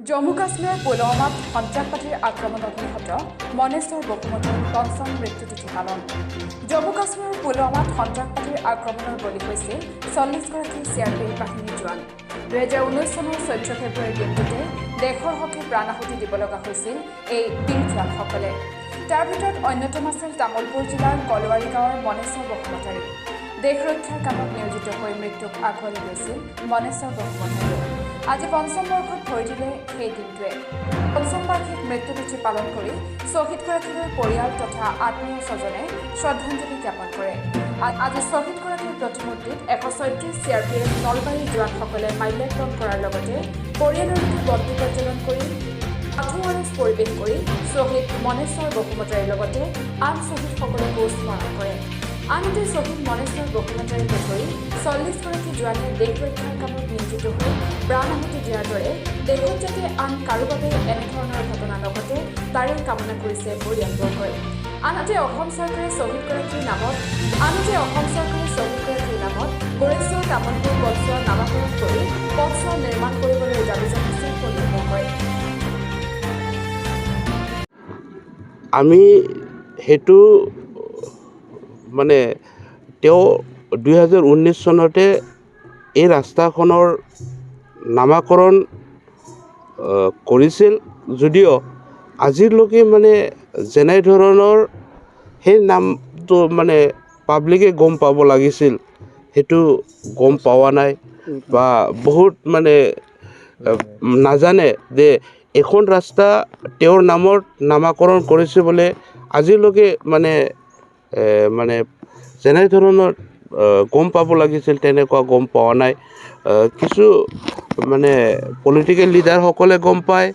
জম্মু কাশ্মীৰৰ পুলৱামাত সন্ত্ৰাসবাদীৰ আক্ৰমণ অব্যাহত মনেশ্বৰ বসুমতাৰীৰ পঞ্চম মৃত্যুতিথি পালন জম্মু কাশ্মীৰৰ পুলৱামাত সন্ত্ৰাসবাদীৰ আক্ৰমণৰ বলি হৈছিল 40গৰাকী চিআৰপিএফ বাহিনীৰ জোৱান 2019 চনৰ 14 ফেব্ৰুৱাৰী দিনটোতে দেশৰ হকে প্ৰাণ আহুতি দিব লগা হৈছিল এই বীৰ জোৱানসকলে তাৰ ভিতৰত অন্যতম আছিল তামুলপুৰ জিলাৰ কলৱাৰী গাঁৱৰ মনেশ্বৰ বসুমতাৰী দেশ ৰক্ষাৰ কামত নিয়োজিত হৈ মৃত্যুক আঁকোৱালি লৈছিল মনেশ্বৰ বসুমতাৰীয়ে আজি পঞ্চম বৰ্ষত ভৰি দিলে সেই দিনটোৱে পঞ্চম বাৰ্ষিক মৃত্যুতিথি পালন কৰি শ্বহীদগৰাকীৰ পৰিয়াল তথা আত্মীয় স্বজনে শ্ৰদ্ধাঞ্জলি জ্ঞাপন কৰে আজি শ্বহীদগৰাকীৰ প্ৰতিমূৰ্তিত 134 চিআৰপিএফ নলবাৰীৰ জোৱানসকলে মাল্যাৰ্পণ কৰাৰ লগতে পৰিয়ালৰ লোকে বন্তি প্ৰজ্বলন কৰি আঠুৱাৰজ পৰিৱেশ কৰি শ্বহীদ মনেশ্বৰ বসুমতাৰীৰ লগতে আন শ্বহীদসকলকো স্মৰণ কৰে আনহাতে শ্বহীদ মনেশ্বৰ বসুমতাৰীকে ধৰি 40গৰাকী জোৱানে দেশ ৰক্ষাৰ কামত নিয়োজিত হৈ প্ৰাণ আহুতি দিয়াৰ দৰে দেশত যাতে আন কাৰো বাবে এনেধৰণৰ ঘটনা নঘটে তাৰে কামনা কৰিছে পৰিয়ালবৰ্গই আনহাতে অসম চৰকাৰে শ্বহীদগৰাকীৰ নামত গোৰেশ্বৰ তামুলপুৰ পথছোৱা নামাকৰণ কৰি পথছোৱা নিৰ্মাণ কৰিবলৈ দাবী জনাইছে পৰিয়ালবৰ্গই আমি সেইটো মানে তেওঁ 2019 চনতে এই ৰাস্তাখনৰ নামাকৰণ কৰিছিল যদিও আজিলৈকে মানে যেনে ধৰণৰ সেই নামটো মানে পাব্লিকে গম পাব লাগিছিল সেইটো গম পোৱা নাই বা বহুত মানে নাজানে যে এখন ৰাস্তা তেওঁৰ নামত নামাকৰণ কৰিছে বোলে আজিলৈকে মানে যেনে ধৰণৰ গম পাব লাগিছিল তেনেকুৱা গম পোৱা নাই কিছু মানে পলিটিকেল লিডাৰসকলে গম পায়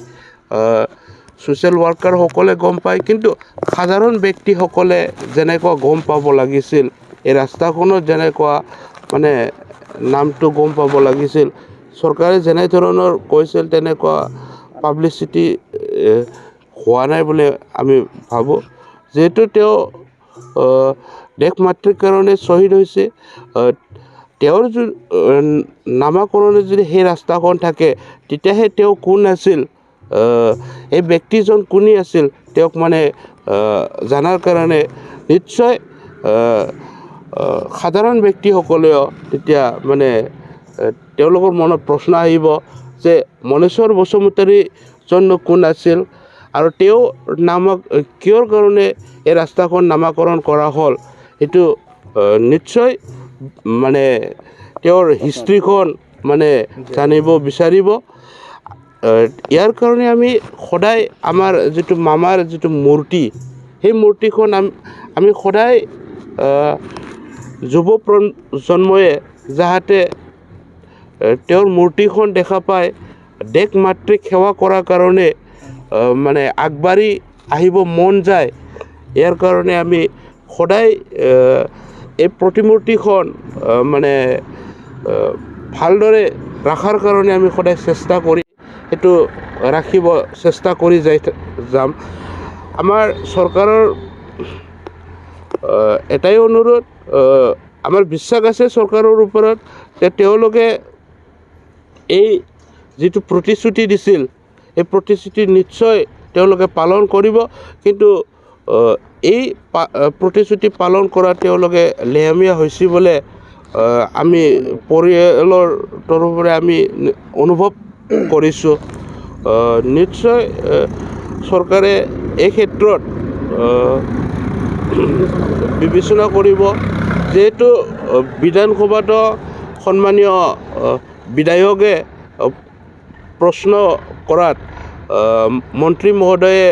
ছ'চিয়েল ৱৰ্কাৰসকলে গম পায় কিন্তু সাধাৰণ ব্যক্তিসকলে যেনেকুৱা গম পাব লাগিছিল এই ৰাস্তাখনত যেনেকুৱা মানে নামটো গম পাব লাগিছিল চৰকাৰে যেনে ধৰণৰ কৈছিল তেনেকুৱা পাব্লিচিটি হোৱা নাই বুলি আমি ভাবোঁ যিহেতু তেওঁ দেশ মাতৃৰ কাৰণে শ্বহীদ হৈছে তেওঁৰ নামাকৰণে যদি সেই ৰাস্তাখন থাকে তেতিয়াহে তেওঁ কোন আছিল এই ব্যক্তিজন কোনে আছিল তেওঁক মানে জানাৰ কাৰণে নিশ্চয় সাধাৰণ ব্যক্তিসকলেও তেতিয়া মানে তেওঁলোকৰ মনত প্ৰশ্ন আহিব যে মনেশ্বৰ বসুমতাৰীজন কোন আছিল আৰু তেওঁ কিহৰ কাৰণে এই ৰাস্তাখন নামাকৰণ কৰা হ'ল এইটো নিশ্চয় মানে তেওঁৰ হিষ্ট্ৰীখন মানে জানিব বিচাৰিব ইয়াৰ কাৰণে আমি সদায় আমাৰ যিটো মামাৰ যিটো মূৰ্তি সেই মূৰ্তিখন আমি সদায় যুৱ প্ৰজন্মই যাতে তেওঁৰ মূৰ্তিখন দেখা পায় দেশ মাতৃক সেৱা কৰাৰ কাৰণে মানে আগবাঢ়ি আহিব মন যায় ইয়াৰ কাৰণে আমি সদায় এই প্ৰতিমূৰ্তিখন মানে ভালদৰে ৰখাৰ কাৰণে আমি সদায় চেষ্টা কৰি সেইটো ৰাখিব চেষ্টা কৰি যাম আমাৰ চৰকাৰৰ এটাই অনুৰোধ আমাৰ বিশ্বাস আছে চৰকাৰৰ ওপৰত যে তেওঁলোকে এই যিটো প্ৰতিশ্ৰুতি দিছিল এই প্ৰতিশ্ৰুতি নিশ্চয় তেওঁলোকে পালন কৰিব কিন্তু এই প্ৰতিশ্ৰুতি পালন কৰা তেওঁলোকে লেহেমীয়া হৈছে বোলে আমি পৰিয়ালৰ তৰফৰে আমি অনুভৱ কৰিছোঁ নিশ্চয় চৰকাৰে এই ক্ষেত্ৰত বিবেচনা কৰিব যিহেতু বিধানসভাতো সন্মানীয় বিধায়কে প্ৰশ্ন কৰাত মন্ত্ৰী মহোদয়ে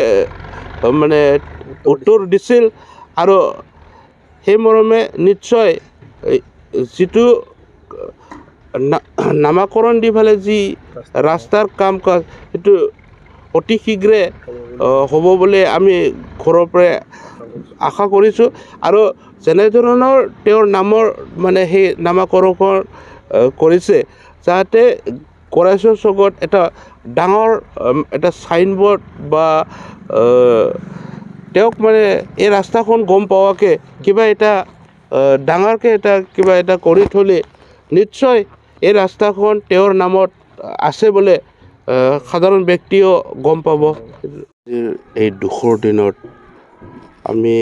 মানে উত্তৰ দিছিল আৰু সেই মৰ্মে নিশ্চয় যিটো নামাকৰণ দি পেলাই যি ৰাস্তাৰ কাম কাজ সেইটো অতি শীঘ্ৰে হ'ব বুলি আমি ঘৰৰ পৰা আশা কৰিছোঁ আৰু যেনেধৰণৰ তেওঁৰ নামৰ মানে সেই নামাকৰণ কৰিছে যাতে কৰেশ্বৰ চুকত এটা ডাঙৰ এটা ছাইনবোৰ্ড বা তেওঁক মানে এই ৰাস্তাখন গম পোৱাকৈ কিবা এটা ডাঙৰকৈ কিবা এটা কৰি থ'লে নিশ্চয় এই ৰাস্তাখন তেওঁৰ নামত আছে বোলে সাধাৰণ ব্যক্তিও গম পাব। এই দুখৰ দিনত আমি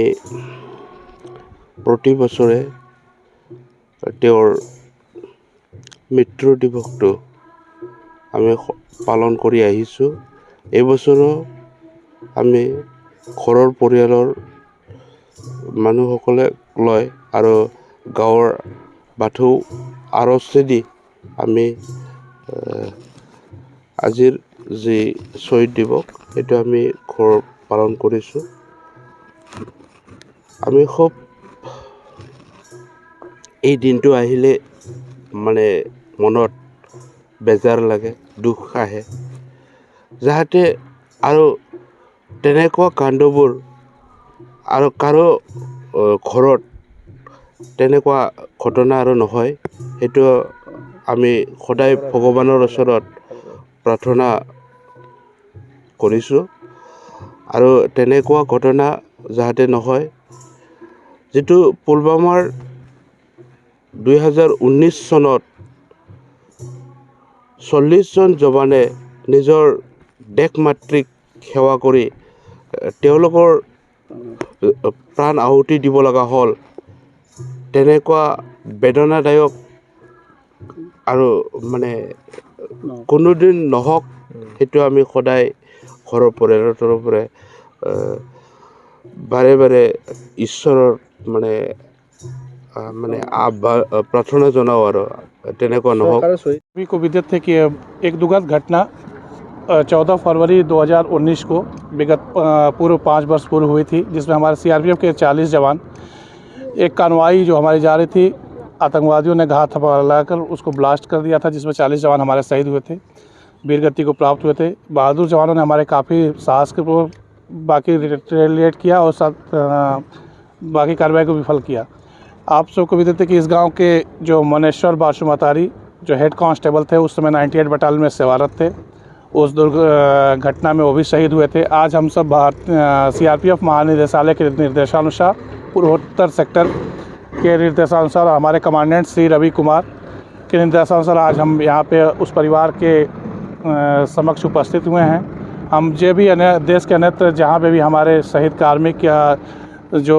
প্ৰতি বছৰে তেওঁৰ মৃত্যু দিৱসটো আমি পালন কৰি আহিছোঁ। এইবছৰো আমি ঘৰৰ পৰিয়ালৰ মানুহসকলে লয় আৰু গাঁৱৰ বাথৌ আৰচেদি আমি আজিৰ যি শ্বহীদ দিৱস সেইটো আমি ঘৰত পালন কৰিছোঁ। আমি খুব এই দিনটো আহিলে মানে মনত বেজাৰ লাগে, দুখ আহে, যাতে আৰু তেনেকুৱা কাণ্ডবোৰ আৰু কাৰো ঘৰত তেনেকুৱা ঘটনা আৰু নহয়, সেইটো আমি সদায় ভগৱানৰ ওচৰত প্ৰাৰ্থনা কৰিছোঁ আৰু তেনেকুৱা ঘটনা যাতে নহয়। যিটো পুলৱামাৰ 2019 চনত 40জন জৱানে নিজৰ দেশ মাতৃক সেৱা কৰি তেওঁলোকৰ প্ৰাণ আহুতি দিব লগা হ'ল, তেনেকুৱা বেদনাদায়ক আৰু মানে কোনোদিন নহওক, সেইটো আমি সদায় ঘৰৰ পৰিয়ালৰ তৰফৰে বাৰে বাৰে ঈশ্বৰৰ মানে प्रार्थना जनाओ और তেনেকুৱা নহওক। सभी को विदित थे कि एक दुखद घटना 14 फरवरी 2019 को विगत पूर्व 5 वर्ष पूर्व हुई थी, जिसमें हमारे सीआरपीएफ के 40 जवान एक कानवाई जो हमारी जा रही थी, आतंकवादियों ने घात लगाकर उसको ब्लास्ट कर दिया था, जिसमें 40 जवान हमारे शहीद हुए थे, वीरगति को प्राप्त हुए थे। बहादुर जवानों ने हमारे काफ़ी साहस के पूर्व बाकी रिटेलिएट किया और साथ बाकी कार्रवाई को विफल किया। आप सबको भी देते कि इस गांव के जो मनेश्वर बासु मतारी जो हेड कांस्टेबल थे, उस समय 98 बटालियन में सेवारत थे, उस घटना में वो भी शहीद हुए थे। आज हम सब सीआरपीएफ महानिदेशालय के निर्देशानुसार पूर्वोत्तर सेक्टर के निर्देशानुसार हमारे कमांडेंट श्री रवि कुमार के निर्देशानुसार आज हम यहाँ पे उस परिवार के समक्ष उपस्थित हुए हैं। हम जो भी देश के अन्यत्र जहाँ पे भी हमारे शहीद कार्मिक या जो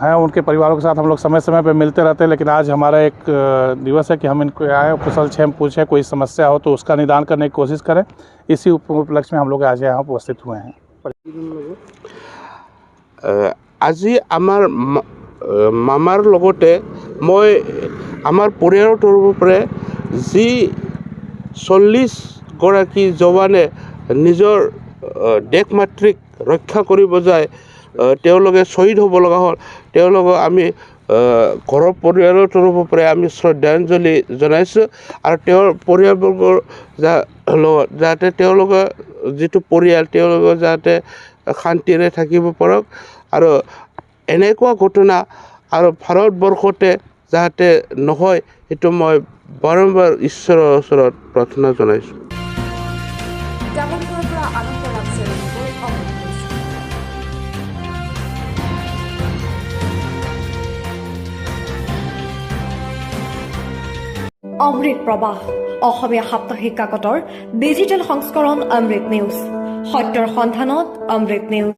हैं उनके परिवारों के साथ हम लोग समय समय पे मिलते रहते हैं, लेकिन आज हमारा एक दिवस है कि हम इनको आए कुशल क्षेम पूछें, कोई समस्या हो तो उसका निदान करने की कोशिश करें। इसी उपलक्ष्य में हम लोग आज यहाँ उपस्थित हुए हैं। আজি আমাৰ মামাৰ লগতে মই আমাৰ পৰিয়ালৰ তৰফৰ পৰা যি 40গৰাকী জৱানে নিজৰ দেশ মাতৃক ৰক্ষা কৰিব যায় তেওঁলোকে শ্বহীদ হ'ব লগা হ'ল, তেওঁলোকক আমি ঘৰৰ পৰিয়ালৰ তৰফৰ পৰা আমি শ্ৰদ্ধাঞ্জলি জনাইছোঁ আৰু তেওঁৰ পৰিয়ালবৰ্গৰ লগত যাতে তেওঁলোকৰ যিটো পৰিয়াল তেওঁলোকৰ যাতে শান্তিৰে থাকিব পাৰক আৰু এনেকুৱা ঘটনা আৰু ভাৰতবৰ্ষতে যাতে নহয়, সেইটো মই বাৰম্বাৰ ঈশ্বৰৰ ওচৰত প্ৰাৰ্থনা জনাইছোঁ। অমৃত প্ৰবাহ অসমীয়া সাপ্তাহিক কাকতৰ ডিজিটেল সংস্কৰণ অমৃত নিউজ, সত্যৰ সন্ধানত অমৃত নিউজ।